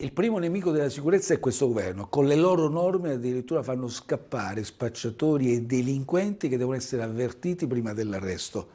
Il primo nemico della sicurezza è questo governo. Con le loro norme addirittura fanno scappare spacciatori e delinquenti che devono essere avvertiti prima dell'arresto.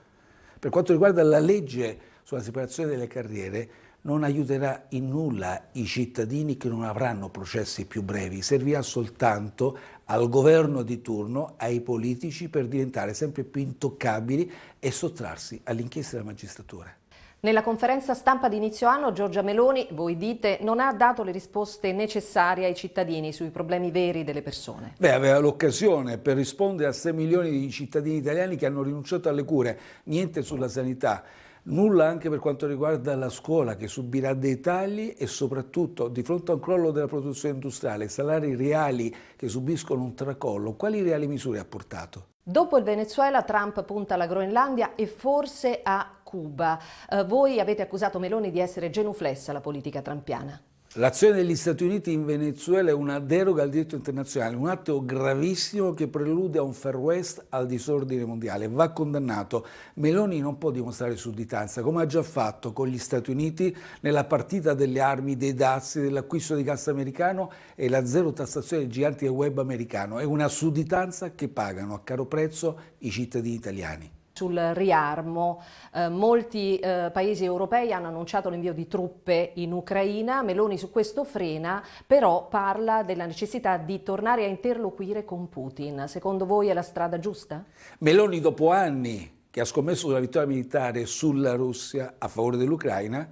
Per quanto riguarda la legge sulla separazione delle carriere, non aiuterà in nulla i cittadini che non avranno processi più brevi, servirà soltanto al governo di turno, ai politici, per diventare sempre più intoccabili e sottrarsi alle inchieste della magistratura. Nella conferenza stampa di inizio anno Giorgia Meloni, voi dite, non ha dato le risposte necessarie ai cittadini sui problemi veri delle persone. Aveva l'occasione per rispondere a 6 milioni di cittadini italiani che hanno rinunciato alle cure, niente sulla sanità, nulla anche per quanto riguarda la scuola che subirà dei tagli e soprattutto di fronte a un crollo della produzione industriale, salari reali che subiscono un tracollo, quali reali misure ha portato? Dopo il Venezuela, Trump punta alla Groenlandia e forse a Cuba. Voi avete accusato Meloni di essere genuflessa alla politica trumpiana. L'azione degli Stati Uniti in Venezuela è una deroga al diritto internazionale, un atto gravissimo che prelude a un Far West al disordine mondiale. Va condannato. Meloni non può dimostrare sudditanza, come ha già fatto con gli Stati Uniti nella partita delle armi, dei dazi, dell'acquisto di gas americano e la zero tassazione dei giganti del web americano. È una sudditanza che pagano a caro prezzo i cittadini italiani. Sul riarmo, molti paesi europei hanno annunciato l'invio di truppe in Ucraina, Meloni su questo frena, però parla della necessità di tornare a interloquire con Putin. Secondo voi è la strada giusta? Meloni, dopo anni che ha scommesso sulla vittoria militare sulla Russia a favore dell'Ucraina,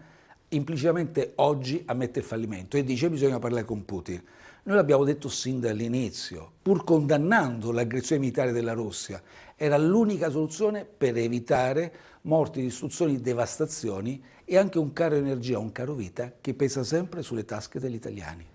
implicitamente oggi ammette il fallimento e dice che bisogna parlare con Putin. Noi l'abbiamo detto sin dall'inizio, pur condannando l'aggressione militare della Russia, era l'unica soluzione per evitare morti, distruzioni, devastazioni e anche un caro energia, un caro vita che pesa sempre sulle tasche degli italiani.